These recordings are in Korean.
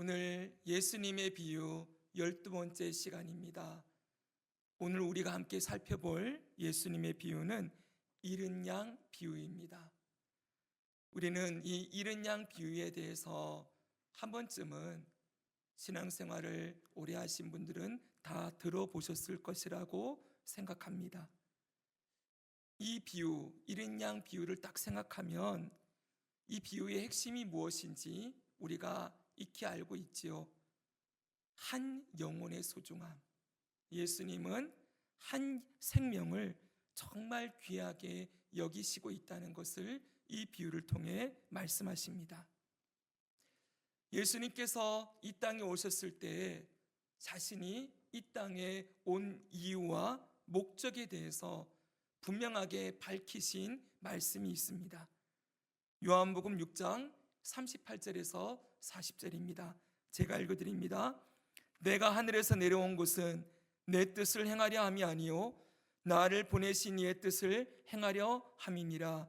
오늘 예수님의 비유 12번째 시간입니다. 오늘 우리가 함께 살펴볼 예수님의 비유는 잃은 양 비유입니다. 우리는 이 잃은 양 비유에 대해서 한 번쯤은 신앙생활을 오래 하신 분들은 다 들어보셨을 것이라고 생각합니다. 이 비유, 잃은 양 비유를 딱 생각하면 이 비유의 핵심이 무엇인지 우리가 익히 알고 있지요. 한 영혼의 소중함. 예수님은 한 생명을 정말 귀하게 여기시고 있다는 것을 이 비유를 통해 말씀하십니다. 예수님께서 이 땅에 오셨을 때 자신이 이 땅에 온 이유와 목적에 대해서 분명하게 밝히신 말씀이 있습니다. 요한복음 6장 38절에서 40절입니다. 제가 읽어드립니다. 내가 하늘에서 내려온 것은 내 뜻을 행하려 함이 아니요 나를 보내신 이의 뜻을 행하려 함이니라.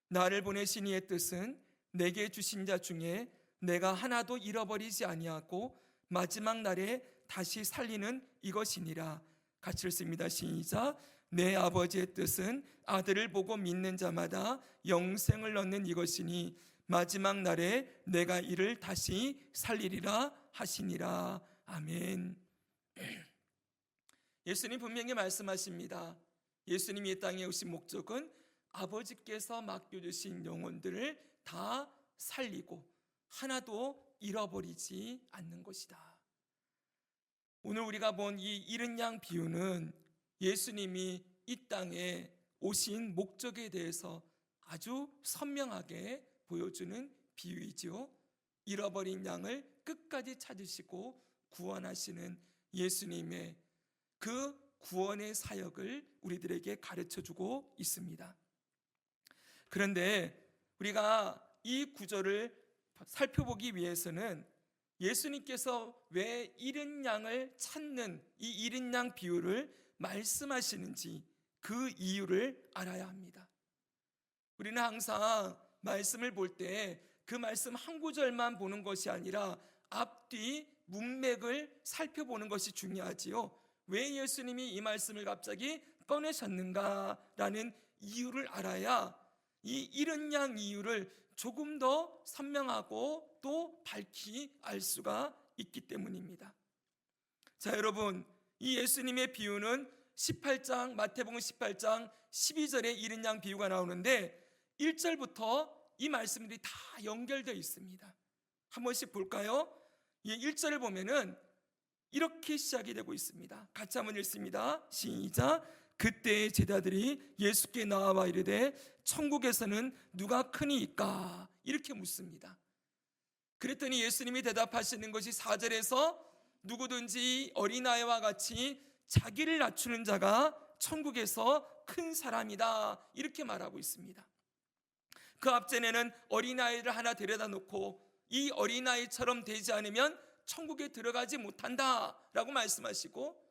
나를 보내신 이의 뜻은 내게 주신 자 중에 내가 하나도 잃어버리지 아니하고 마지막 날에 다시 살리는 이것이니라. 같이 읽습니다. 시작. 내 아버지의 뜻은 아들을 보고 믿는 자마다 영생을 얻는 이것이니 마지막 날에 내가 이를 다시 살리리라 하시니라. 아멘. 예수님 분명히 말씀하십니다. 예수님이 이 땅에 오신 목적은 아버지께서 맡겨주신 영혼들을 다 살리고 하나도 잃어버리지 않는 것이다. 오늘 우리가 본 이 잃은 양 비유는 예수님이 이 땅에 오신 목적에 대해서 아주 선명하게 보여주는 비유이죠. 잃어버린 양을 끝까지 찾으시고 구원하시는 예수님의 그 구원의 사역을 우리들에게 가르쳐주고 있습니다. 그런데 우리가 이 구절을 살펴보기 위해서는 예수님께서 왜 잃은 양을 찾는 이 잃은 양 비유를 말씀하시는지 그 이유를 알아야 합니다. 우리는 항상 말씀을 볼 때 그 말씀 한 구절만 보는 것이 아니라 앞뒤 문맥을 살펴보는 것이 중요하지요. 왜 예수님이 이 말씀을 갑자기 꺼내셨는가라는 이유를 알아야 이 잃은 양 이유를 조금 더 선명하고 또 밝히 알 수가 있기 때문입니다. 자, 여러분, 이 예수님의 비유는 18장 마태복음 18장 12절에 잃은 양 비유가 나오는데 1절부터 이 말씀들이 다 연결되어 있습니다. 한 번씩 볼까요? 1절을 보면은 이렇게 시작이 되고 있습니다. 같이 한번 읽습니다. 시작. 그때의 제자들이 예수께 나와 이르되 천국에서는 누가 크니이까? 이렇게 묻습니다. 그랬더니 예수님이 대답하시는 것이 4절에서 누구든지 어린아이와 같이 자기를 낮추는 자가 천국에서 큰 사람이다, 이렇게 말하고 있습니다. 그 앞전에는 어린아이를 하나 데려다 놓고 이 어린아이처럼 되지 않으면 천국에 들어가지 못한다 라고 말씀하시고,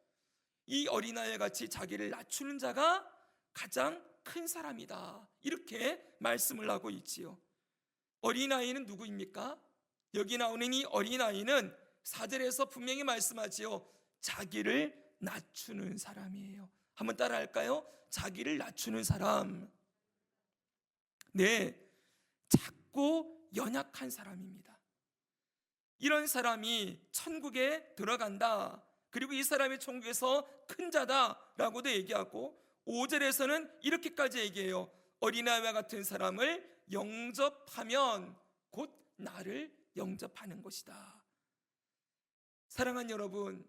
이 어린아이 같이 자기를 낮추는 자가 가장 큰 사람이다, 이렇게 말씀을 하고 있지요. 어린아이는 누구입니까? 여기 나오는 이 어린아이는 4절에서 분명히 말씀하지요. 자기를 낮추는 사람이에요. 한번 따라 할까요? 자기를 낮추는 사람. 네, 작고 연약한 사람입니다. 이런 사람이 천국에 들어간다, 그리고 이 사람이 천국에서 큰 자다라고도 얘기하고, 5절에서는 이렇게까지 얘기해요. 어린아이와 같은 사람을 영접하면 곧 나를 영접하는 것이다. 사랑하는 여러분,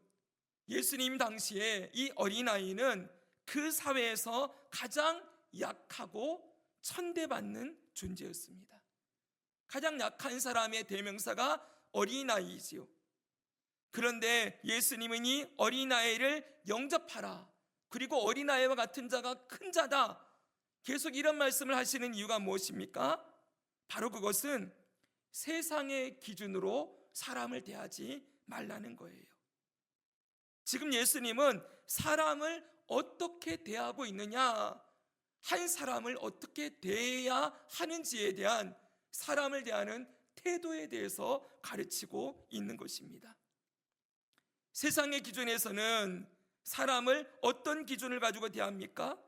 예수님 당시에 이 어린아이는 그 사회에서 가장 약하고 천대받는 존재였습니다. 가장 약한 사람의 대명사가 어린아이지요. 그런데 예수님은 이 어린아이를 영접하라, 그리고 어린아이와 같은 자가 큰 자다, 계속 이런 말씀을 하시는 이유가 무엇입니까? 바로 그것은 세상의 기준으로 사람을 대하지 말라는 거예요. 지금 예수님은 사람을 어떻게 대하고 있느냐, 한 사람을 어떻게 대해야 하는지에 대한 사람을 대하는 태도에 대해서 가르치고 있는 것입니다. 세상의 기준에서는 사람을 어떤 기준을 가지고 대합니까?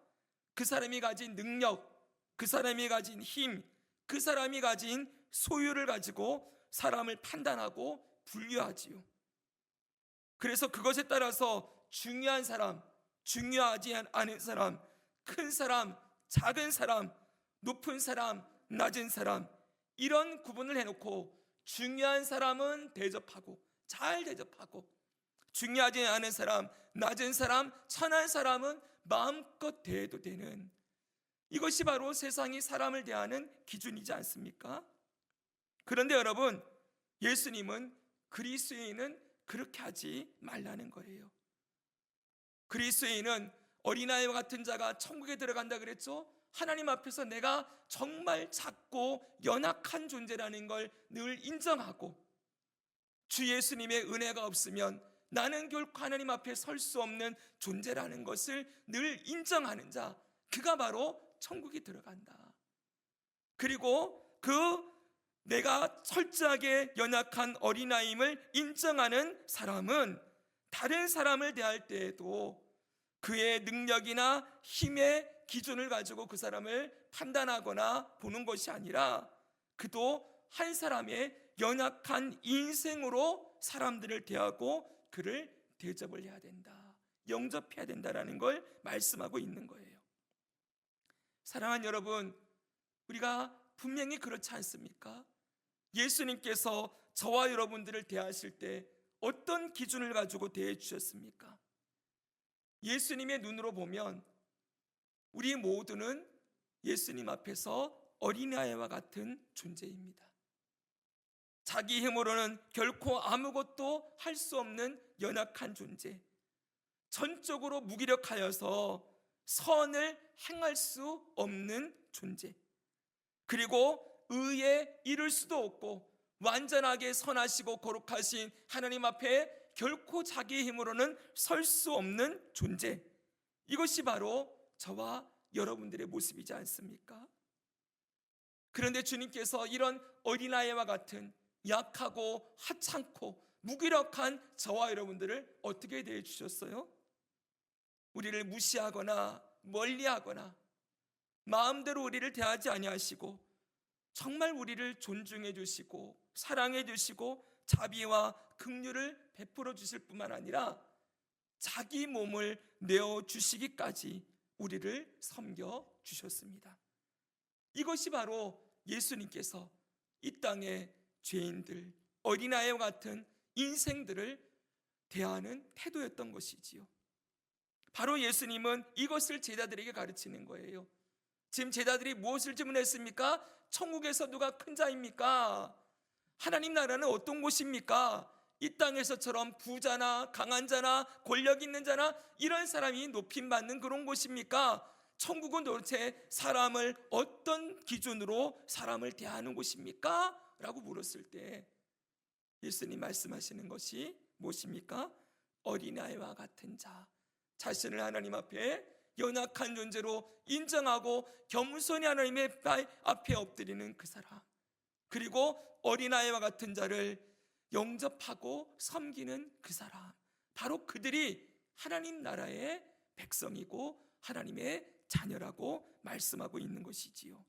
그 사람이 가진 능력, 그 사람이 가진 힘, 그 사람이 가진 소유를 가지고 사람을 판단하고 분류하지요. 그래서 그것에 따라서 중요한 사람, 중요하지 않은 사람, 큰 사람, 작은 사람, 높은 사람, 낮은 사람, 이런 구분을 해놓고 중요한 사람은 대접하고 잘 대접하고, 중요하지 않은 사람, 낮은 사람, 천한 사람은 마음껏 대해도 되는, 이것이 바로 세상이 사람을 대하는 기준이지 않습니까? 그런데 여러분, 예수님은 그리스도인은 그렇게 하지 말라는 거예요. 그리스도인은 어린아이와 같은 자가 천국에 들어간다 그랬죠? 하나님 앞에서 내가 정말 작고 연약한 존재라는 걸 늘 인정하고, 주 예수님의 은혜가 없으면 나는 결코 하나님 앞에 설 수 없는 존재라는 것을 늘 인정하는 자, 그가 바로 천국에 들어간다. 그리고 그 내가 철저하게 연약한 어린아이임을 인정하는 사람은 다른 사람을 대할 때에도 그의 능력이나 힘의 기준을 가지고 그 사람을 판단하거나 보는 것이 아니라, 그도 한 사람의 연약한 인생으로 사람들을 대하고 그를 대접을 해야 된다, 영접해야 된다라는 걸 말씀하고 있는 거예요. 사랑하는 여러분, 우리가 분명히 그렇지 않습니까? 예수님께서 저와 여러분들을 대하실 때 어떤 기준을 가지고 대해 주셨습니까? 예수님의 눈으로 보면 우리 모두는 예수님 앞에서 어린아이와 같은 존재입니다. 자기 힘으로는 결코 아무것도 할 수 없는 연약한 존재, 전적으로 무기력하여서 선을 행할 수 없는 존재, 그리고 의에 이를 수도 없고 완전하게 선하시고 거룩하신 하나님 앞에 결코 자기 힘으로는 설 수 없는 존재, 이것이 바로 저와 여러분들의 모습이지 않습니까? 그런데 주님께서 이런 어린아이와 같은 약하고 하찮고 무기력한 저와 여러분들을 어떻게 대해 주셨어요? 우리를 무시하거나 멀리하거나 마음대로 우리를 대하지 아니하시고 정말 우리를 존중해 주시고 사랑해 주시고 자비와 긍휼을 베풀어 주실 뿐만 아니라 자기 몸을 내어 주시기까지 우리를 섬겨 주셨습니다. 이것이 바로 예수님께서 이 땅의 죄인들, 어린아이와 같은 인생들을 대하는 태도였던 것이지요. 바로 예수님은 이것을 제자들에게 가르치는 거예요. 지금 제자들이 무엇을 질문했습니까? 천국에서 누가 큰 자입니까? 하나님 나라는 어떤 곳입니까? 이 땅에서처럼 부자나 강한 자나 권력 있는 자나 이런 사람이 높임받는 그런 곳입니까? 천국은 도대체 사람을 어떤 기준으로 사람을 대하는 곳입니까? 라고 물었을 때 예수님 말씀하시는 것이 무엇입니까? 어린아이와 같은 자, 자신을 하나님 앞에 연약한 존재로 인정하고 겸손히 하나님의 앞에 엎드리는 그 사람, 그리고 어린아이와 같은 자를 영접하고 섬기는 그 사람, 바로 그들이 하나님 나라의 백성이고 하나님의 자녀라고 말씀하고 있는 것이지요.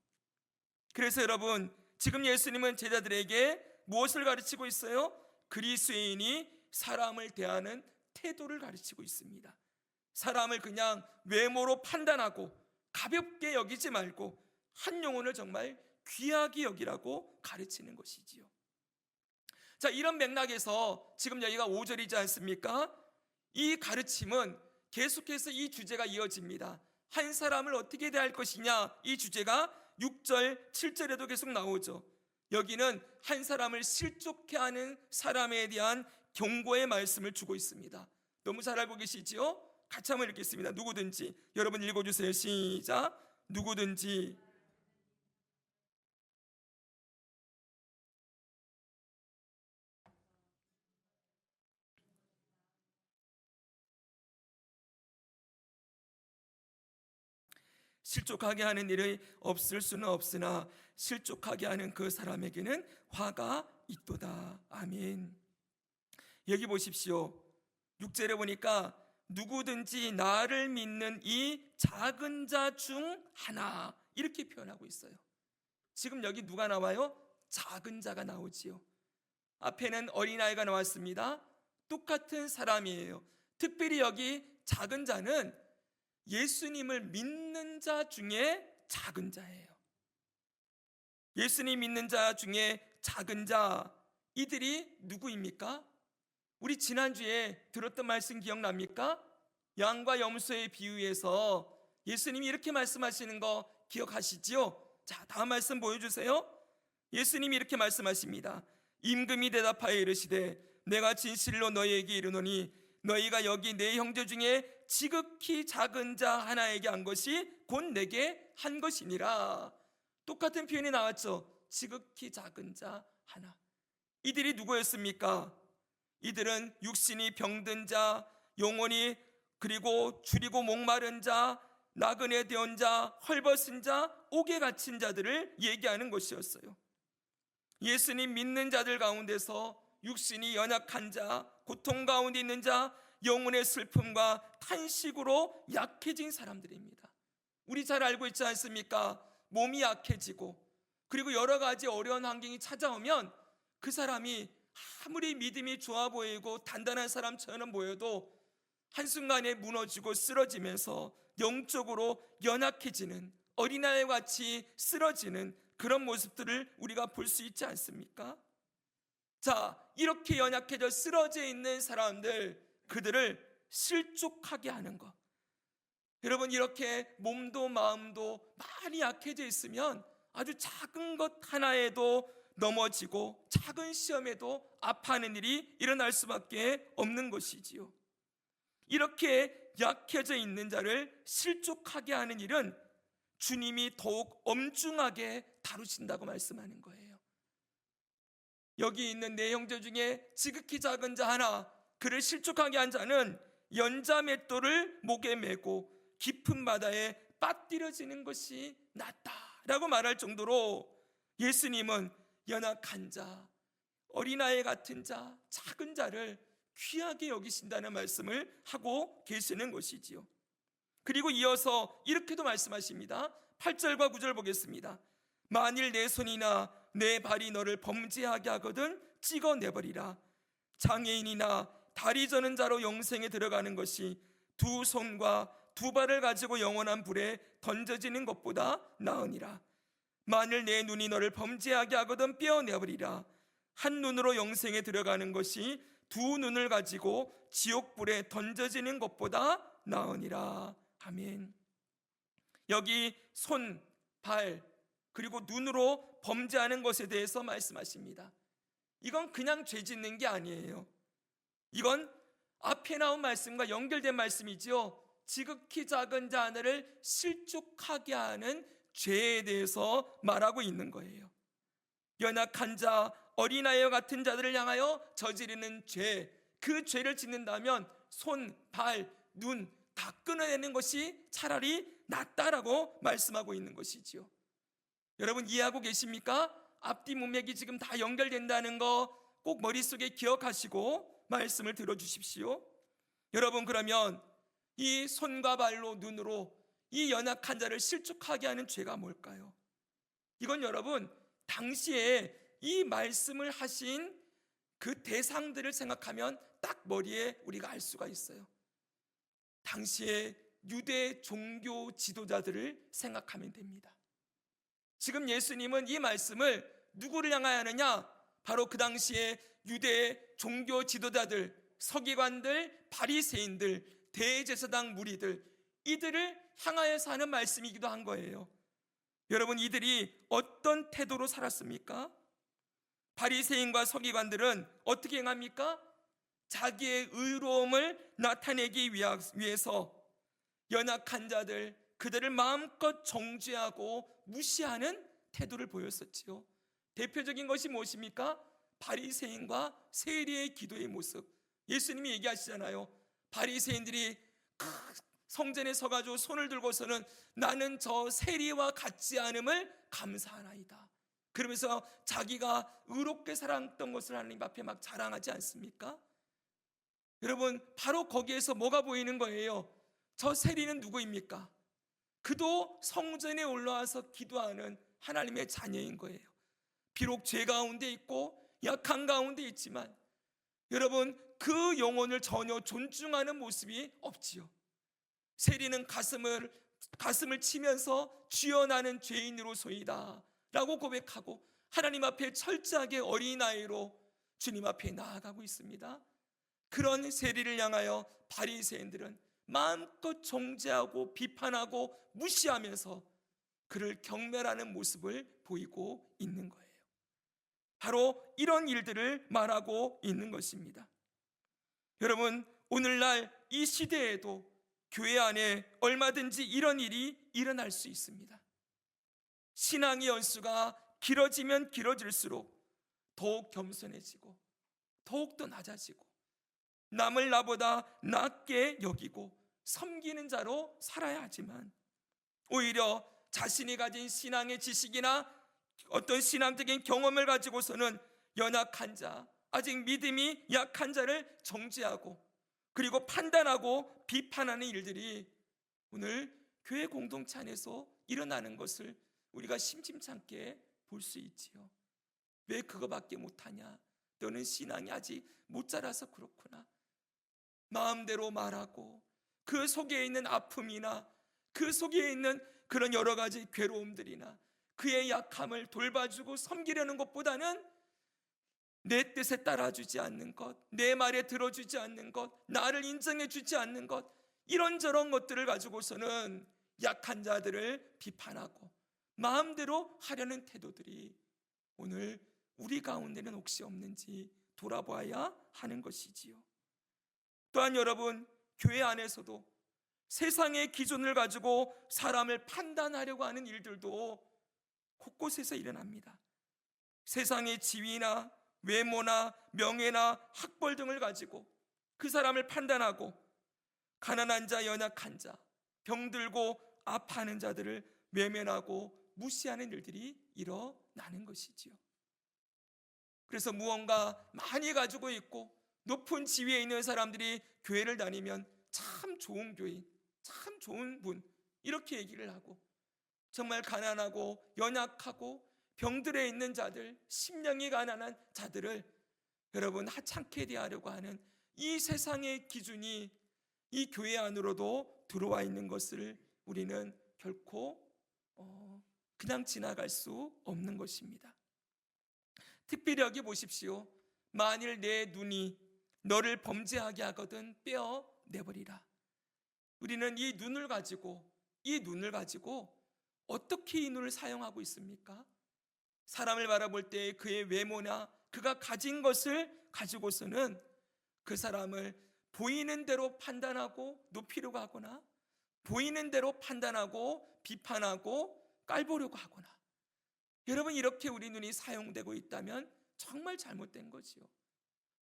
그래서 여러분, 지금 예수님은 제자들에게 무엇을 가르치고 있어요? 그리스도인이 사람을 대하는 태도를 가르치고 있습니다. 사람을 그냥 외모로 판단하고 가볍게 여기지 말고 한 영혼을 정말 귀하게 여기라고 가르치는 것이지요. 자, 이런 맥락에서 지금 여기가 5절이지 않습니까? 이 가르침은 계속해서 이 주제가 이어집니다. 한 사람을 어떻게 대할 것이냐, 이 주제가 6절, 7절에도 계속 나오죠. 여기는 한 사람을 실족해 하는 사람에 대한 경고의 말씀을 주고 있습니다. 너무 잘 알고 계시지요? 같이 한번 읽겠습니다. 누구든지, 여러분 읽어주세요. 시작. 누구든지 실족하게 하는 일이 없을 수는 없으나 실족하게 하는 그 사람에게는 화가 있도다. 아멘. 여기 보십시오. 6절에 보니까 누구든지 나를 믿는 이 작은 자 중 하나, 이렇게 표현하고 있어요. 지금 여기 누가 나와요? 작은 자가 나오지요. 앞에는 어린아이가 나왔습니다. 똑같은 사람이에요. 특별히 여기 작은 자는 예수님을 믿는 자 중에 작은 자예요. 예수님 믿는 자 중에 작은 자, 이들이 누구입니까? 우리 지난주에 들었던 말씀 기억납니까? 양과 염소의 비유에서 예수님이 이렇게 말씀하시는 거 기억하시지요? 자, 다음 말씀 보여주세요. 예수님이 이렇게 말씀하십니다. 임금이 대답하여 이르시되 내가 진실로 너희에게 이르노니 너희가 여기 내 형제 중에 지극히 작은 자 하나에게 한 것이 곧 내게 한 것이니라. 똑같은 표현이 나왔죠. 지극히 작은 자 하나. 이들이 누구였습니까? 이들은 육신이 병든 자, 영혼이 그리고 줄이고 목마른 자, 나그네 되온 자, 헐벗은 자, 옥에 갇힌 자들을 얘기하는 것이었어요. 예수님 믿는 자들 가운데서 육신이 연약한 자, 고통 가운데 있는 자, 영혼의 슬픔과 탄식으로 약해진 사람들입니다. 우리 잘 알고 있지 않습니까? 몸이 약해지고 그리고 여러 가지 어려운 환경이 찾아오면 그 사람이 아무리 믿음이 좋아 보이고 단단한 사람처럼 보여도 한순간에 무너지고 쓰러지면서 영적으로 연약해지는, 어린아이 같이 쓰러지는 그런 모습들을 우리가 볼 수 있지 않습니까? 자, 이렇게 연약해져 쓰러져 있는 사람들, 그들을 실족하게 하는 것. 여러분, 이렇게 몸도 마음도 많이 약해져 있으면 아주 작은 것 하나에도 넘어지고 작은 시험에도 아파하는 일이 일어날 수밖에 없는 것이지요. 이렇게 약해져 있는 자를 실족하게 하는 일은 주님이 더욱 엄중하게 다루신다고 말씀하는 거예요. 여기 있는 네 형제 중에 지극히 작은 자 하나, 그를 실족하게 한 자는 연자맷돌을 목에 메고 깊은 바다에 빠뜨려지는 것이 낫다라고 말할 정도로 예수님은 연약한 자, 어린아이 같은 자, 작은 자를 귀하게 여기신다는 말씀을 하고 계시는 것이지요. 그리고 이어서 이렇게도 말씀하십니다. 8절과 9절 보겠습니다. 만일 내 손이나 내 발이 너를 범죄하게 하거든 찍어내버리라. 장애인이나 다리 저는 자로 영생에 들어가는 것이 두 손과 두 발을 가지고 영원한 불에 던져지는 것보다 나으니라. 만일 내 눈이 너를 범죄하게 하거든 떼어내버리라. 한 눈으로 영생에 들어가는 것이 두 눈을 가지고 지옥불에 던져지는 것보다 나으니라. 아멘. 여기 손, 발, 그리고 눈으로 범죄하는 것에 대해서 말씀하십니다. 이건 그냥 죄 짓는 게 아니에요. 이건 앞에 나온 말씀과 연결된 말씀이지요. 지극히 작은 자 하나를 실족하게 하는 죄에 대해서 말하고 있는 거예요. 연약한 자, 어린아이와 같은 자들을 향하여 저지르는 죄, 그 죄를 짓는다면 손, 발, 눈 다 끊어내는 것이 차라리 낫다라고 말씀하고 있는 것이지요. 여러분 이해하고 계십니까? 앞뒤 문맥이 지금 다 연결된다는 거 꼭 머릿속에 기억하시고 말씀을 들어주십시오. 여러분, 그러면 이 손과 발로 눈으로 이 연약한 자를 실족하게 하는 죄가 뭘까요? 이건 여러분 당시에 이 말씀을 하신 그 대상들을 생각하면 딱 머리에 우리가 알 수가 있어요. 당시에 유대 종교 지도자들을 생각하면 됩니다. 지금 예수님은 이 말씀을 누구를 향하여 하느냐? 바로 그 당시에 유대 종교 지도자들, 서기관들, 바리새인들, 대제사장 무리들, 이들을 향하여서 하는 말씀이기도 한 거예요. 여러분, 이들이 어떤 태도로 살았습니까? 바리새인과 서기관들은 어떻게 행합니까? 자기의 의로움을 나타내기 위해서 연약한 자들, 그들을 마음껏 정죄하고 무시하는 태도를 보였었지요. 대표적인 것이 무엇입니까? 바리새인과 세리의 기도의 모습. 예수님이 얘기하시잖아요. 바리새인들이 성전에 서가지고 손을 들고서는 나는 저 세리와 같지 않음을 감사하나이다. 그러면서 자기가 의롭게 살았던 것을 하나님 앞에 막 자랑하지 않습니까? 여러분, 바로 거기에서 뭐가 보이는 거예요? 저 세리는 누구입니까? 그도 성전에 올라와서 기도하는 하나님의 자녀인 거예요. 비록 죄 가운데 있고 약한 가운데 있지만 여러분, 그 영혼을 전혀 존중하는 모습이 없지요. 세리는 가슴을 치면서 주여 나는 죄인으로소이다 라고 고백하고 하나님 앞에 철저하게 어린아이로 주님 앞에 나아가고 있습니다. 그런 세리를 향하여 바리새인들은 마음껏 정죄하고 비판하고 무시하면서 그를 경멸하는 모습을 보이고 있는 거예요. 바로 이런 일들을 말하고 있는 것입니다. 여러분, 오늘날 이 시대에도 교회 안에 얼마든지 이런 일이 일어날 수 있습니다. 신앙의 연수가 길어지면 길어질수록 더욱 겸손해지고 더욱더 낮아지고 남을 나보다 낮게 여기고 섬기는 자로 살아야 하지만 오히려 자신이 가진 신앙의 지식이나 어떤 신앙적인 경험을 가지고서는 연약한 자, 아직 믿음이 약한 자를 정죄하고 그리고 판단하고 비판하는 일들이 오늘 교회 공동체 안에서 일어나는 것을 우리가 심심찮게 볼 수 있지요. 왜 그거밖에 못하냐? 너는 신앙이 아직 못 자라서 그렇구나. 마음대로 말하고 그 속에 있는 아픔이나 그 속에 있는 그런 여러 가지 괴로움들이나 그의 약함을 돌봐주고 섬기려는 것보다는 내 뜻에 따라주지 않는 것, 내 말에 들어주지 않는 것, 나를 인정해주지 않는 것, 이런저런 것들을 가지고서는 약한 자들을 비판하고 마음대로 하려는 태도들이 오늘 우리 가운데는 혹시 없는지 돌아봐야 하는 것이지요. 또한 여러분, 교회 안에서도 세상의 기준을 가지고 사람을 판단하려고 하는 일들도 곳곳에서 일어납니다. 세상의 지위나 외모나 명예나 학벌 등을 가지고 그 사람을 판단하고 가난한 자, 연약한 자, 병들고 아파하는 자들을 외면하고 무시하는 일들이 일어나는 것이지요. 그래서 무언가 많이 가지고 있고 높은 지위에 있는 사람들이 교회를 다니면 참 좋은 교인, 참 좋은 분, 이렇게 얘기를 하고 정말 가난하고 연약하고 병들에 있는 자들, 심령이 가난한 자들을 여러분 하찮게 대하려고 하는 이 세상의 기준이 이 교회 안으로도 들어와 있는 것을 우리는 결코 그냥 지나갈 수 없는 것입니다. 특별히 여기 보십시오. 만일 내 눈이 너를 범죄하게 하거든 빼어내버리라. 우리는 이 눈을 가지고 어떻게 이 눈을 사용하고 있습니까? 사람을 바라볼 때 그의 외모나 그가 가진 것을 가지고서는 그 사람을 보이는 대로 판단하고 높이려고 하거나 보이는 대로 판단하고 비판하고 깔보려고 하거나, 여러분, 이렇게 우리 눈이 사용되고 있다면 정말 잘못된 거지요.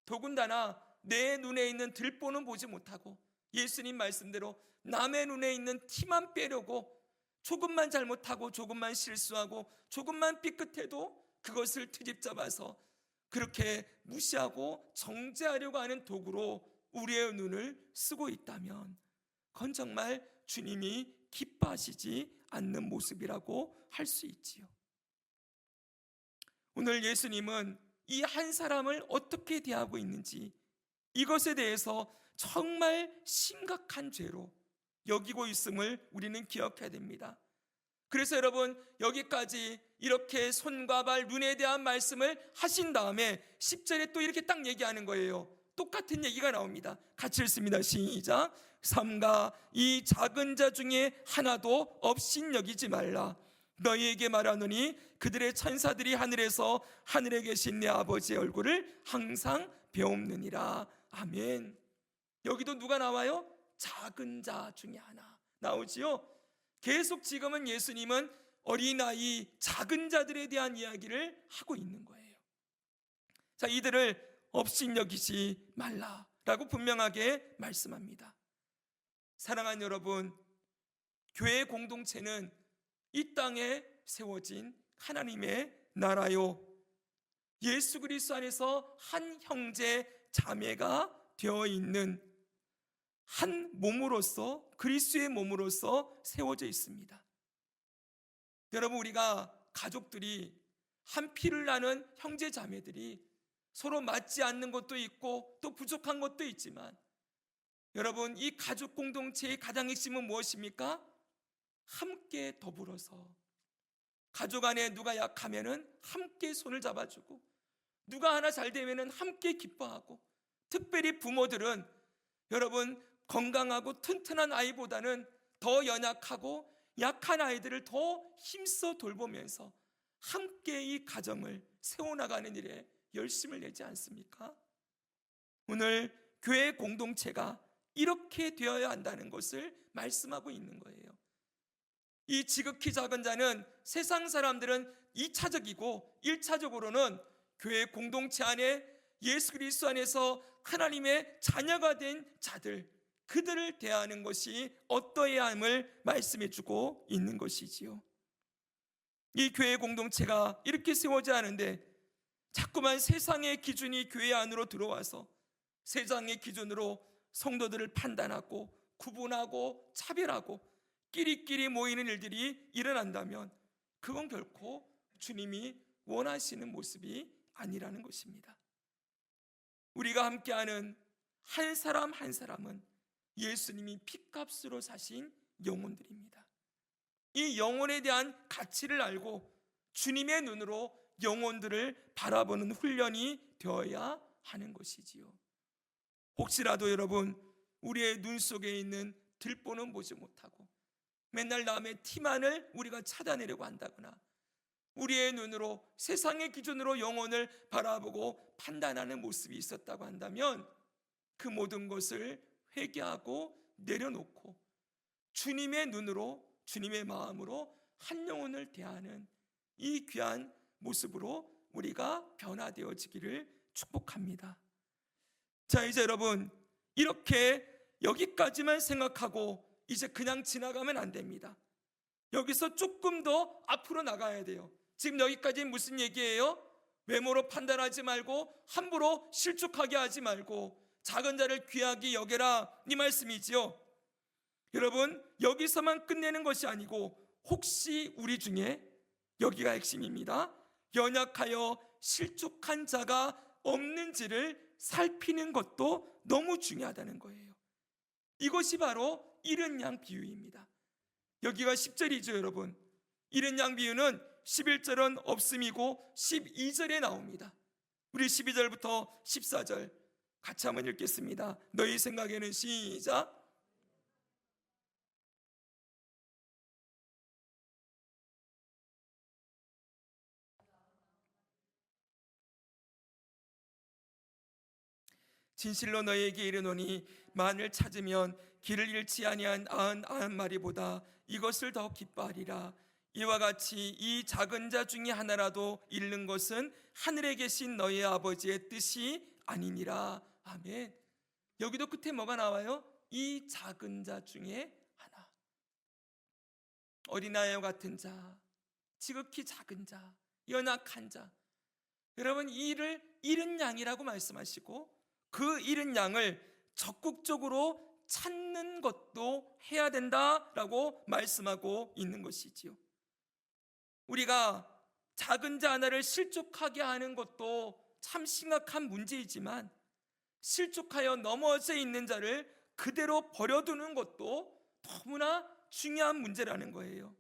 더군다나 내 눈에 있는 들보는 보지 못하고 예수님 말씀대로 남의 눈에 있는 티만 빼려고 조금만 잘못하고 조금만 실수하고 조금만 삐끗해도 그것을 트집 잡아서 그렇게 무시하고 정죄하려고 하는 도구로 우리의 눈을 쓰고 있다면 그건 정말 주님이 기뻐하시지 않는 모습이라고 할 수 있지요. 오늘 예수님은 이 한 사람을 어떻게 대하고 있는지 이것에 대해서 정말 심각한 죄로 여기고 있음을 우리는 기억해야 됩니다. 그래서 여러분, 여기까지 이렇게 손과 발, 눈에 대한 말씀을 하신 다음에 10절에 또 이렇게 딱 얘기하는 거예요. 똑같은 얘기가 나옵니다. 같이 읽습니다. 시작. 삼가 이 작은 자 중에 하나도 없인 여기지 말라. 너희에게 말하노니 그들의 천사들이 하늘에서 하늘에 계신 내 아버지의 얼굴을 항상 배움느니라. 아멘. 여기도 누가 나와요? 작은 자 중에 하나 나오지요. 계속 지금은 예수님은 어린아이, 작은 자들에 대한 이야기를 하고 있는 거예요. 자, 이들을 업신여기지 말라라고 분명하게 말씀합니다. 사랑하는 여러분, 교회 공동체는 이 땅에 세워진 하나님의 나라요, 예수 그리스도 안에서 한 형제 자매가 되어 있는 한 몸으로서, 그리스도의 몸으로서 세워져 있습니다. 여러분, 우리가 가족들이 한 피를 나는 형제 자매들이 서로 맞지 않는 것도 있고 또 부족한 것도 있지만, 여러분, 이 가족 공동체의 가장 핵심은 무엇입니까? 함께 더불어서, 가족 안에 누가 약하면은 함께 손을 잡아주고, 누가 하나 잘 되면은 함께 기뻐하고, 특별히 부모들은 여러분, 건강하고 튼튼한 아이보다는 더 연약하고 약한 아이들을 더 힘써 돌보면서 함께 이 가정을 세워나가는 일에 열심을 내지 않습니까? 오늘 교회 공동체가 이렇게 되어야 한다는 것을 말씀하고 있는 거예요. 이 지극히 작은 자는, 세상 사람들은 2차적이고 1차적으로는 교회 공동체 안에 예수 그리스도 안에서 하나님의 자녀가 된 자들, 그들을 대하는 것이 어떠해야 함을 말씀해 주고 있는 것이지요. 이 교회 공동체가 이렇게 세워져야 하는데 자꾸만 세상의 기준이 교회 안으로 들어와서 세상의 기준으로 성도들을 판단하고 구분하고 차별하고 끼리끼리 모이는 일들이 일어난다면 그건 결코 주님이 원하시는 모습이 아니라는 것입니다. 우리가 함께하는 한 사람 한 사람은 예수님이 핏값으로 사신 영혼들입니다. 이 영혼에 대한 가치를 알고 주님의 눈으로 영혼들을 바라보는 훈련이 되어야 하는 것이지요. 혹시라도 여러분, 우리의 눈 속에 있는 들보는 보지 못하고 맨날 남의 티만을 우리가 찾아내려고 한다거나, 우리의 눈으로 세상의 기준으로 영혼을 바라보고 판단하는 모습이 있었다고 한다면 그 모든 것을 회개하고 내려놓고 주님의 눈으로, 주님의 마음으로 한 영혼을 대하는 이 귀한 모습으로 우리가 변화되어지기를 축복합니다. 자, 이제 여러분, 이렇게 여기까지만 생각하고 이제 그냥 지나가면 안 됩니다. 여기서 조금 더 앞으로 나가야 돼요. 지금 여기까지 무슨 얘기예요? 외모로 판단하지 말고 함부로 실족하게 하지 말고 작은 자를 귀하게 여겨라, 이 말씀이지요. 여러분, 여기서만 끝내는 것이 아니고 혹시 우리 중에, 여기가 핵심입니다, 연약하여 실족한 자가 없는지를 살피는 것도 너무 중요하다는 거예요. 이것이 바로 잃은 양 비유입니다. 여기가 10절이죠 여러분. 잃은 양 비유는 11절은 없음이고 12절에 나옵니다. 우리 12절부터 14절 같이 한번 읽겠습니다. 너희 생각에는, 시작. 진실로 너희에게 이르노니 만일 찾으면 길을 잃지 아니한 99마리보다 이것을 더 기뻐하리라. 이와 같이 이 작은 자 중에 하나라도 잃는 것은 하늘에 계신 너희 아버지의 뜻이 아니니라. 아멘. 여기도 끝에 뭐가 나와요? 이 작은 자 중에 하나. 어린아이와 같은 자, 지극히 작은 자, 연약한 자, 여러분, 이 일을 잃은 양이라고 말씀하시고 그 잃은 양을 적극적으로 찾는 것도 해야 된다라고 말씀하고 있는 것이지요. 우리가 작은 자 하나를 실족하게 하는 것도 참 심각한 문제이지만 실족하여 넘어져 있는 자를 그대로 버려두는 것도 너무나 중요한 문제라는 거예요.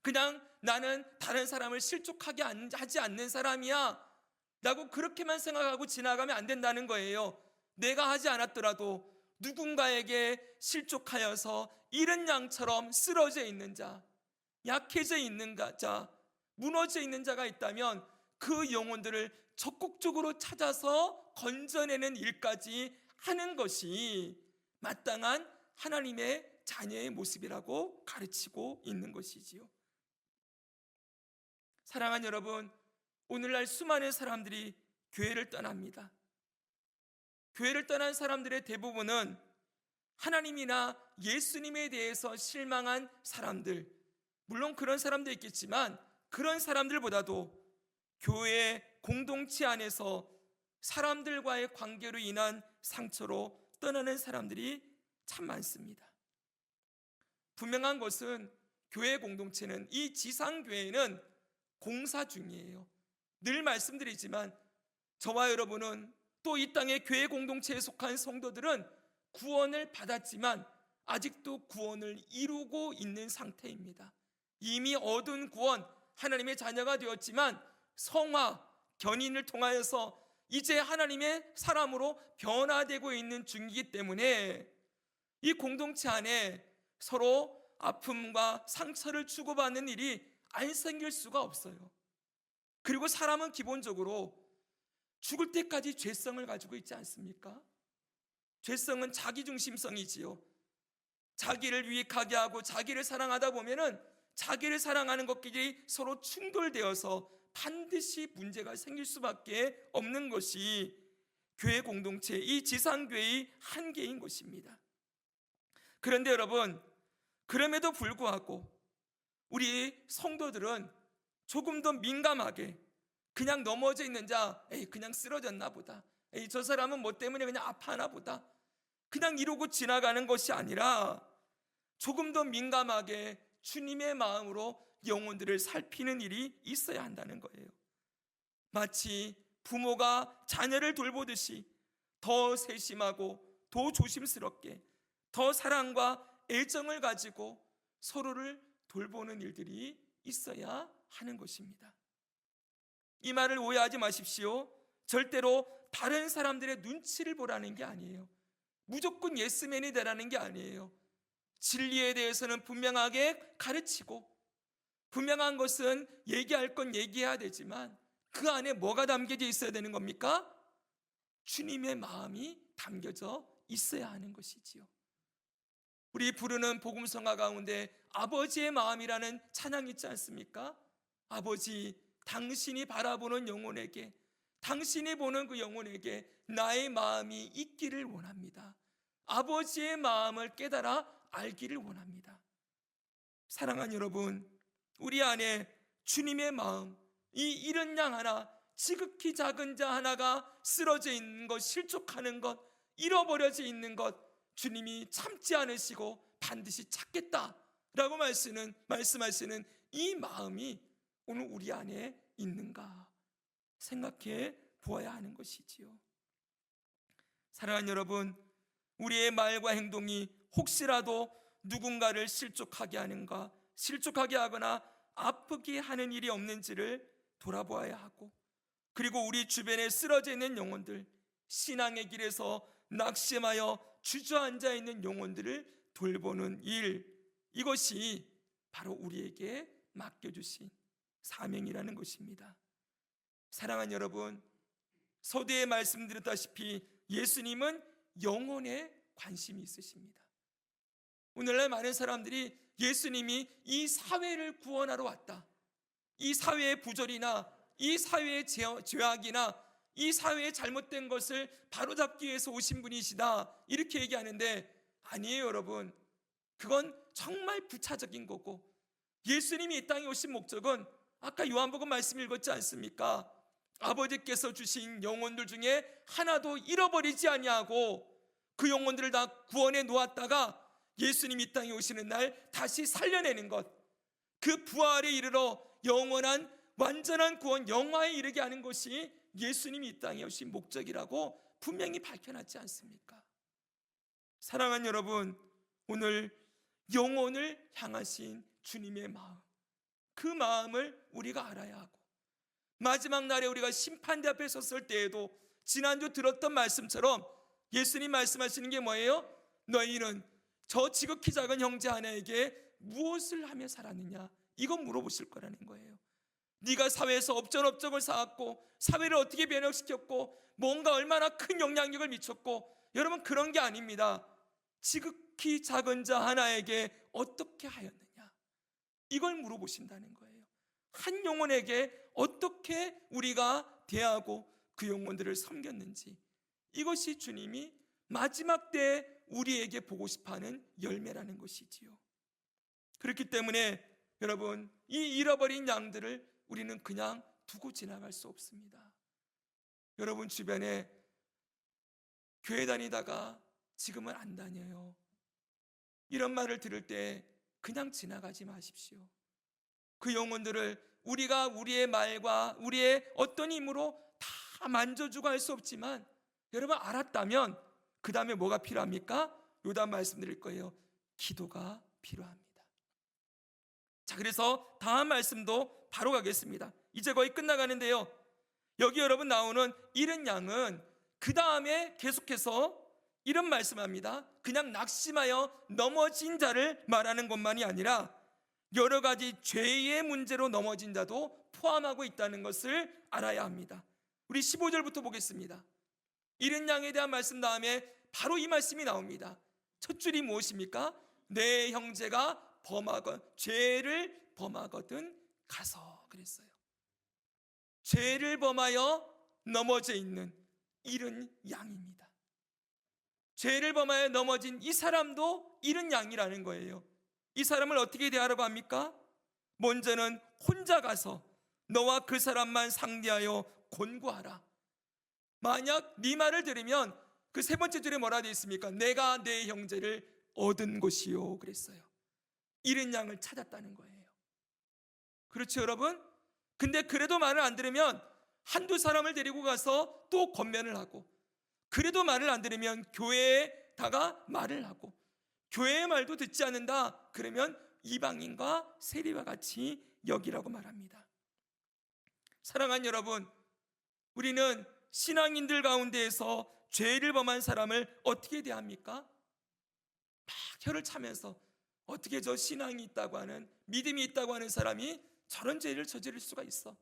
그냥 나는 다른 사람을 실족하게 하지 않는 사람이야 라고 그렇게만 생각하고 지나가면 안 된다는 거예요. 내가 하지 않았더라도 누군가에게 실족하여서 잃은 양처럼 쓰러져 있는 자, 약해져 있는 자, 무너져 있는 자가 있다면 그 영혼들을 적극적으로 찾아서 건져내는 일까지 하는 것이 마땅한 하나님의 자녀의 모습이라고 가르치고 있는 것이지요. 사랑하는 여러분, 오늘날 수많은 사람들이 교회를 떠납니다. 교회를 떠난 사람들의 대부분은 하나님이나 예수님에 대해서 실망한 사람들, 물론 그런 사람도 있겠지만 그런 사람들보다도 교회 공동체 안에서 사람들과의 관계로 인한 상처로 떠나는 사람들이 참 많습니다. 분명한 것은 교회 공동체는, 이 지상교회는 공사 중이에요. 늘 말씀드리지만 저와 여러분은, 또 이 땅의 교회 공동체에 속한 성도들은 구원을 받았지만 아직도 구원을 이루고 있는 상태입니다. 이미 얻은 구원, 하나님의 자녀가 되었지만 성화, 견인을 통하여서 이제 하나님의 사람으로 변화되고 있는 중이기 때문에 이 공동체 안에 서로 아픔과 상처를 주고받는 일이 안 생길 수가 없어요. 그리고 사람은 기본적으로 죽을 때까지 죄성을 가지고 있지 않습니까? 죄성은 자기중심성이지요. 자기를 유익하게 하고 자기를 사랑하다 보면은 자기를 사랑하는 것끼리 서로 충돌되어서 반드시 문제가 생길 수밖에 없는 것이 교회 공동체, 이 지상교회의 한계인 것입니다. 그런데 여러분, 그럼에도 불구하고 우리 성도들은 조금 더 민감하게, 그냥 넘어져 있는 자, 그냥 쓰러졌나 보다, 저 사람은 뭐 때문에 그냥 아파하나 보다, 그냥 이러고 지나가는 것이 아니라 조금 더 민감하게 주님의 마음으로 영혼들을 살피는 일이 있어야 한다는 거예요. 마치 부모가 자녀를 돌보듯이 더 세심하고 더 조심스럽게, 더 사랑과 애정을 가지고 서로를 돌보는 일들이 있어야 하는 것입니다. 이 말을 오해하지 마십시오. 절대로 다른 사람들의 눈치를 보라는 게 아니에요. 무조건 예스맨이 되라는 게 아니에요. 진리에 대해서는 분명하게 가르치고, 분명한 것은 얘기할 건 얘기해야 되지만 그 안에 뭐가 담겨져 있어야 되는 겁니까? 주님의 마음이 담겨져 있어야 하는 것이지요. 우리 부르는 복음성가 가운데 아버지의 마음이라는 찬양이 있지 않습니까? 아버지, 당신이 바라보는 영혼에게, 당신이 보는 그 영혼에게 나의 마음이 있기를 원합니다. 아버지의 마음을 깨달아 알기를 원합니다. 사랑하는 여러분, 우리 안에 주님의 마음, 이 잃은 양 하나, 지극히 작은 자 하나가 쓰러져 있는 것, 실족하는 것, 잃어버려져 있는 것, 주님이 참지 않으시고 반드시 찾겠다라고 말씀하시는 이 마음이 오늘 우리 안에 있는가 생각해 보아야 하는 것이지요. 사랑하는 여러분, 우리의 말과 행동이 혹시라도 누군가를 실족하게 하는가, 실족하게 하거나 아프게 하는 일이 없는지를 돌아보아야 하고, 그리고 우리 주변에 쓰러져 있는 영혼들, 신앙의 길에서 낙심하여 주저앉아 있는 영혼들을 돌보는 일, 이것이 바로 우리에게 맡겨주신 사명이라는 것입니다. 사랑하는 여러분, 서두에 말씀드렸다시피 예수님은 영혼에 관심이 있으십니다. 오늘날 많은 사람들이 예수님이 이 사회를 구원하러 왔다, 이 사회의 부조리나 이 사회의 죄악이나 이 사회의 잘못된 것을 바로잡기 위해서 오신 분이시다, 이렇게 얘기하는데 아니에요. 여러분, 그건 정말 부차적인 거고, 예수님이 이 땅에 오신 목적은 아까 요한복음 말씀 읽었지 않습니까? 아버지께서 주신 영혼들 중에 하나도 잃어버리지 아니하고 그 영혼들을 다 구원해 놓았다가 예수님이 이 땅에 오시는 날 다시 살려내는 것, 그 부활에 이르러 영원한 완전한 구원, 영화에 이르게 하는 것이 예수님이 이 땅에 오신 목적이라고 분명히 밝혀놨지 않습니까? 사랑하는 여러분, 오늘 영혼을 향하신 주님의 마음, 그 마음을 우리가 알아야 하고, 마지막 날에 우리가 심판대 앞에 섰을 때에도 지난주 들었던 말씀처럼 예수님 말씀하시는 게 뭐예요? 너희는 저 지극히 작은 형제 하나에게 무엇을 하며 살았느냐, 이거 물어보실 거라는 거예요. 네가 사회에서 업적을 쌓았고 사회를 어떻게 변혁시켰고 뭔가 얼마나 큰 영향력을 미쳤고, 여러분 그런 게 아닙니다. 지극히 작은 자 하나에게 어떻게 하였느냐, 이걸 물어보신다는 거예요. 한 영혼에게 어떻게 우리가 대하고 그 영혼들을 섬겼는지, 이것이 주님이 마지막 때에 우리에게 보고 싶어하는 열매라는 것이지요. 그렇기 때문에 여러분, 이 잃어버린 양들을 우리는 그냥 두고 지나갈 수 없습니다. 여러분 주변에 교회 다니다가 지금은 안 다녀요, 이런 말을 들을 때 그냥 지나가지 마십시오. 그 영혼들을 우리가 우리의 말과 우리의 어떤 힘으로 다 만져주고 할 수 없지만, 여러분 알았다면 그 다음에 뭐가 필요합니까? 요단 말씀드릴 거예요. 기도가 필요합니다. 자, 그래서 다음 말씀도 바로 가겠습니다. 이제 거의 끝나가는데요, 여기 여러분 나오는 잃은 양은 그 다음에 계속해서 이런 말씀합니다. 그냥 낙심하여 넘어진 자를 말하는 것만이 아니라 여러 가지 죄의 문제로 넘어진 자도 포함하고 있다는 것을 알아야 합니다. 우리 15절부터 보겠습니다. 잃은 양에 대한 말씀 다음에 바로 이 말씀이 나옵니다. 첫 줄이 무엇입니까? 내 형제가 죄를 범하거든 가서, 그랬어요. 죄를 범하여 넘어져 있는 잃은 양입니다. 죄를 범하여 넘어진 이 사람도 잃은 양이라는 거예요. 이 사람을 어떻게 대하라고 합니까? 먼저는 혼자 가서 너와 그 사람만 상대하여 권고하라. 만약 네 말을 들으면 그 세 번째 줄에 뭐라 되어 있습니까? 내가 내 형제를 얻은 것이요, 그랬어요. 잃은 양을 찾았다는 거예요. 그렇죠 여러분? 근데 그래도 말을 안 들으면 한두 사람을 데리고 가서 또 권면을 하고, 그래도 말을 안 들으면 교회에다가 말을 하고, 교회의 말도 듣지 않는다 그러면 이방인과 세리와 같이 여기라고 말합니다. 사랑하는 여러분, 우리는 신앙인들 가운데에서 죄를 범한 사람을 어떻게 대합니까? 막 혀를 차면서 어떻게 저 신앙이 있다고 하는, 믿음이 있다고 하는 사람이 저런 죄를 저지를 수가 있어?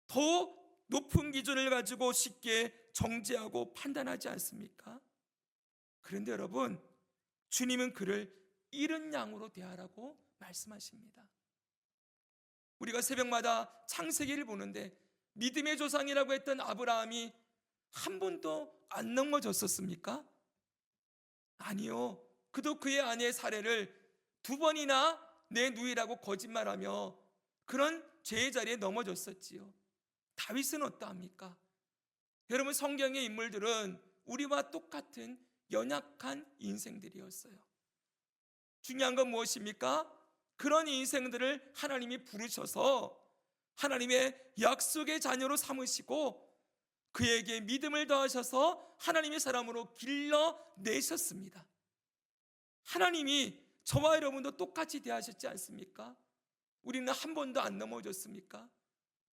더 높은 기준을 가지고 쉽게 정죄하고 판단하지 않습니까? 그런데 여러분, 주님은 그를 잃은 양으로 대하라고 말씀하십니다. 우리가 새벽마다 창세기를 보는데 믿음의 조상이라고 했던 아브라함이 한 번도 안 넘어졌었습니까? 아니요. 그도 그의 아내의 사례를 두 번이나 내 누이라고 거짓말하며 그런 죄의 자리에 넘어졌었지요. 다윗은 어떠합니까? 여러분, 성경의 인물들은 우리와 똑같은 연약한 인생들이었어요. 중요한 건 무엇입니까? 그런 인생들을 하나님이 부르셔서 하나님의 약속의 자녀로 삼으시고 그에게 믿음을 더하셔서 하나님의 사람으로 길러내셨습니다. 하나님이 저와 여러분도 똑같이 대하셨지 않습니까? 우리는 한 번도 안 넘어졌습니까?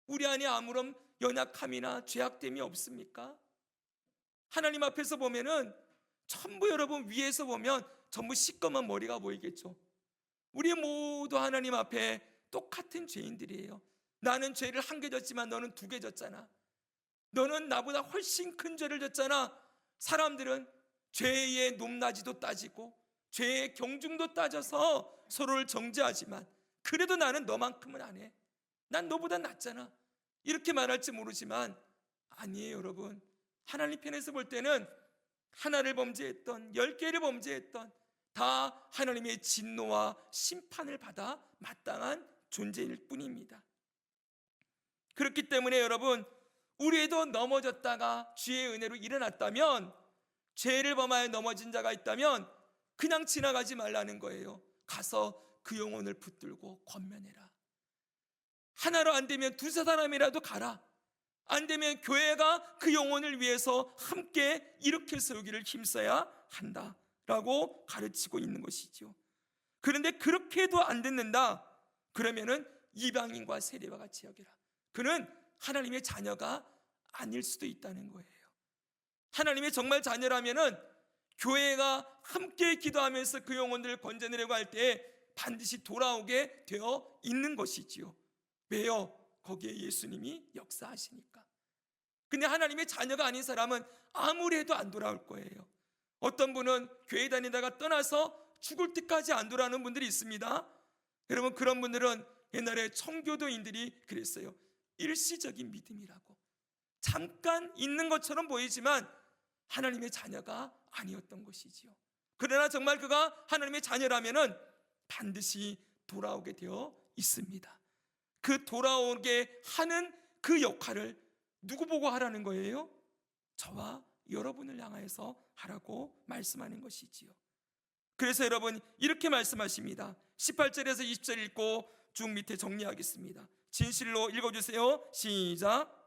우리 안에 아무런 연약함이나 죄악됨이 없습니까? 하나님 앞에서 보면은 전부, 여러분 위에서 보면 전부 시꺼먼 머리가 보이겠죠. 우리 모두 하나님 앞에 똑같은 죄인들이에요. 나는 죄를 한 개 졌지만 너는 두 개 졌잖아. 너는 나보다 훨씬 큰 죄를 졌잖아. 사람들은 죄의 높낮이도 따지고 죄의 경중도 따져서 서로를 정죄하지만 그래도 나는 너만큼은 안 해. 난 너보다 낫잖아. 이렇게 말할지 모르지만 아니에요 여러분. 하나님 편에서 볼 때는 하나를 범죄했던 10개를 범죄했던 다 하나님의 진노와 심판을 받아 마땅한 존재일 뿐입니다. 그렇기 때문에 여러분, 우리도 넘어졌다가 주의 은혜로 일어났다면, 죄를 범하여 넘어진 자가 있다면 그냥 지나가지 말라는 거예요. 가서 그 영혼을 붙들고 권면해라. 하나로 안 되면 두세 사람이라도 가라. 안 되면 교회가 그 영혼을 위해서 함께 일으켜 세우기를 힘써야 한다라고 가르치고 있는 것이죠. 그런데 그렇게 해도 안 듣는다 그러면은 이방인과 세리와 같이 여기라. 그는 하나님의 자녀가 아닐 수도 있다는 거예요. 하나님의 정말 자녀라면은 교회가 함께 기도하면서 그 영혼들을 건져내려고 할 때 반드시 돌아오게 되어 있는 것이지요. 왜요? 거기에 예수님이 역사하시니까. 근데 하나님의 자녀가 아닌 사람은 아무리 해도 안 돌아올 거예요. 어떤 분은 교회 다니다가 떠나서 죽을 때까지 안 돌아오는 분들이 있습니다. 여러분, 그런 분들은 옛날에 청교도인들이 그랬어요. 일시적인 믿음이라고. 잠깐 있는 것처럼 보이지만 하나님의 자녀가 아니었던 것이지요. 그러나 정말 그가 하나님의 자녀라면은 반드시 돌아오게 되어 있습니다. 그 돌아오게 하는 그 역할을 누구 보고 하라는 거예요? 저와 여러분을 향하여서 하라고 말씀하는 것이지요. 그래서 여러분 이렇게 말씀하십니다. 18절에서 20절 읽고 쭉 밑에 정리하겠습니다. 진실로 읽어주세요. 시작.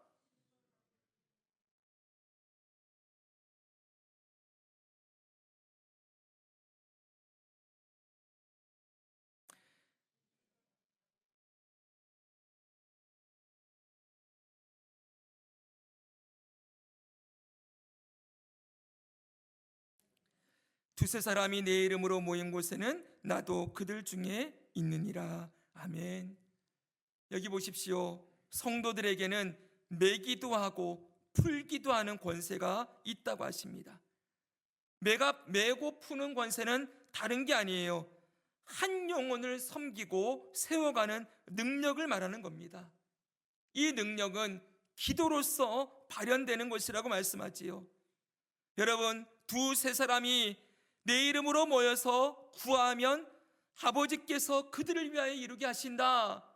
두세 사람이 내 이름으로 모인 곳에는 나도 그들 중에 있느니라. 아멘. 여기 보십시오. 성도들에게는 매기도 하고 풀기도 하는 권세가 있다고 하십니다. 매고 푸는 권세는 다른 게 아니에요. 한 영혼을 섬기고 세워가는 능력을 말하는 겁니다. 이 능력은 기도로서 발현되는 것이라고 말씀하지요. 여러분, 두세 사람이 내 이름으로 모여서 구하면 아버지께서 그들을 위하여 이루게 하신다.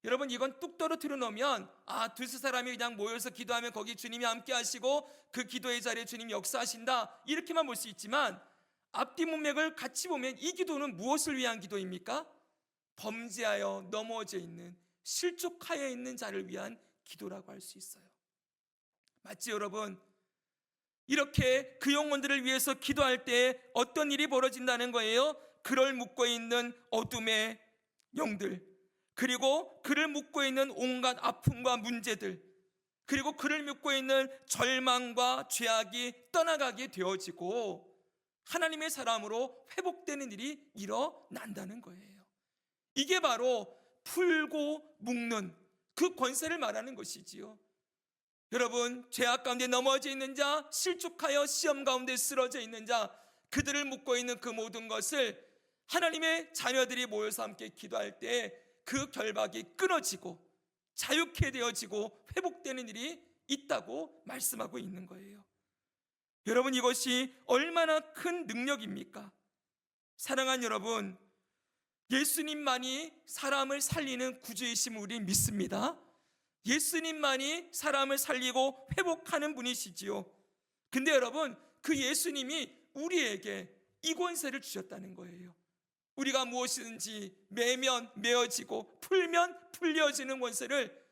여러분, 이건 뚝 떨어뜨려 놓으면 두세 사람이 그냥 모여서 기도하면 거기 주님이 함께 하시고 그 기도의 자리에 주님이 역사하신다, 이렇게만 볼 수 있지만 앞뒤 문맥을 같이 보면 이 기도는 무엇을 위한 기도입니까? 범죄하여 넘어져 있는, 실족하여 있는 자를 위한 기도라고 할 수 있어요. 맞지 여러분? 이렇게 그 영혼들을 위해서 기도할 때 어떤 일이 벌어진다는 거예요? 그를 묶고 있는 어둠의 영들, 그리고 그를 묶고 있는 온갖 아픔과 문제들, 그리고 그를 묶고 있는 절망과 죄악이 떠나가게 되어지고 하나님의 사람으로 회복되는 일이 일어난다는 거예요. 이게 바로 풀고 묶는 그 권세를 말하는 것이지요. 여러분, 죄악 가운데 넘어져 있는 자, 실족하여 시험 가운데 쓰러져 있는 자, 그들을 묶고 있는 그 모든 것을 하나님의 자녀들이 모여서 함께 기도할 때 그 결박이 끊어지고 자유케 되어지고 회복되는 일이 있다고 말씀하고 있는 거예요. 여러분, 이것이 얼마나 큰 능력입니까? 사랑하는 여러분, 예수님만이 사람을 살리는 구주이심을 우리 믿습니다. 예수님만이 사람을 살리고 회복하는 분이시지요. 근데 여러분, 그 예수님이 우리에게 이 권세를 주셨다는 거예요. 우리가 무엇이든지 매면 메어지고 풀면 풀려지는 권세를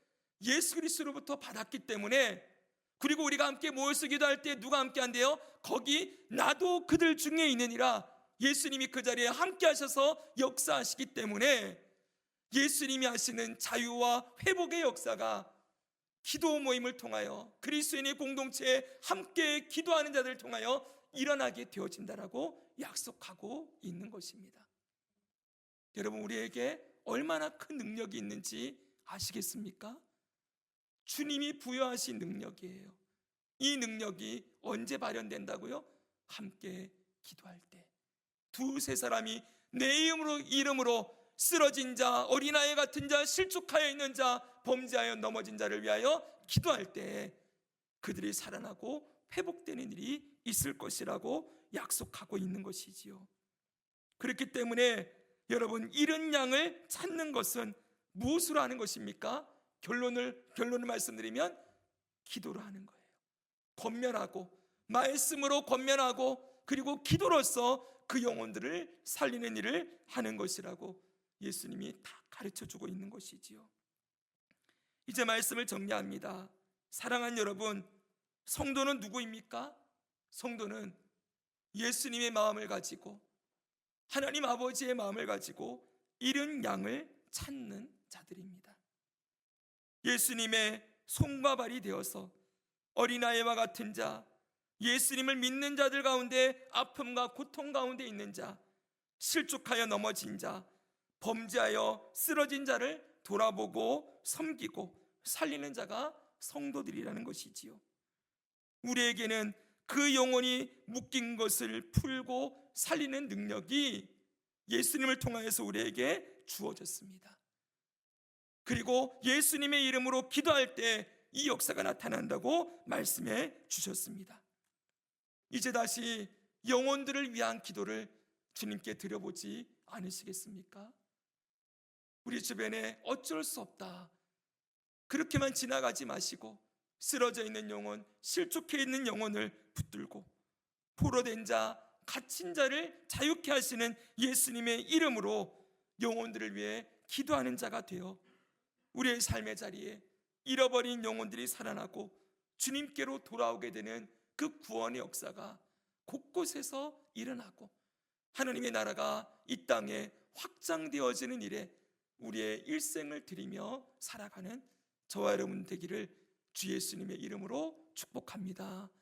예수 그리스도로부터 받았기 때문에, 그리고 우리가 함께 모여서 기도할 때 누가 함께 한대요? 거기 나도 그들 중에 있느니라. 예수님이 그 자리에 함께 하셔서 역사하시기 때문에 예수님이 하시는 자유와 회복의 역사가 기도 모임을 통하여 그리스도인의 공동체에 함께 기도하는 자들을 통하여 일어나게 되어진다라고 약속하고 있는 것입니다. 여러분, 우리에게 얼마나 큰 능력이 있는지 아시겠습니까? 주님이 부여하신 능력이에요. 이 능력이 언제 발현된다고요? 함께 기도할 때. 두세 사람이 내 이름으로 쓰러진 자, 어린아이 같은 자, 실족하여 있는 자, 범죄하여 넘어진 자를 위하여 기도할 때 그들이 살아나고 회복되는 일이 있을 것이라고 약속하고 있는 것이지요. 그렇기 때문에 여러분, 잃은 양을 찾는 것은 무엇으로 하는 것입니까? 결론을 말씀드리면 기도로 하는 거예요. 권면하고, 말씀으로 권면하고, 그리고 기도로서 그 영혼들을 살리는 일을 하는 것이라고 예수님이 다 가르쳐주고 있는 것이지요. 이제 말씀을 정리합니다. 사랑하는 여러분, 성도는 누구입니까? 성도는 예수님의 마음을 가지고, 하나님 아버지의 마음을 가지고 잃은 양을 찾는 자들입니다. 예수님의 손과 발이 되어서 어린아이와 같은 자, 예수님을 믿는 자들 가운데 아픔과 고통 가운데 있는 자, 실족하여 넘어진 자, 범죄하여 쓰러진 자를 돌아보고 섬기고 살리는 자가 성도들이라는 것이지요. 우리에게는 그 영혼이 묶인 것을 풀고 살리는 능력이 예수님을 통하여서 우리에게 주어졌습니다. 그리고 예수님의 이름으로 기도할 때 이 역사가 나타난다고 말씀해 주셨습니다. 이제 다시 영혼들을 위한 기도를 주님께 드려보지 않으시겠습니까? 우리 주변에 어쩔 수 없다, 그렇게만 지나가지 마시고 쓰러져 있는 영혼, 실족해 있는 영혼을 붙들고 포로된 자, 갇힌 자를 자유케 하시는 예수님의 이름으로 영혼들을 위해 기도하는 자가 되어 우리의 삶의 자리에 잃어버린 영혼들이 살아나고 주님께로 돌아오게 되는 그 구원의 역사가 곳곳에서 일어나고 하나님의 나라가 이 땅에 확장되어지는 일에 우리의 일생을 드리며 살아가는 저와 여러분 되기를 주 예수님의 이름으로 축복합니다.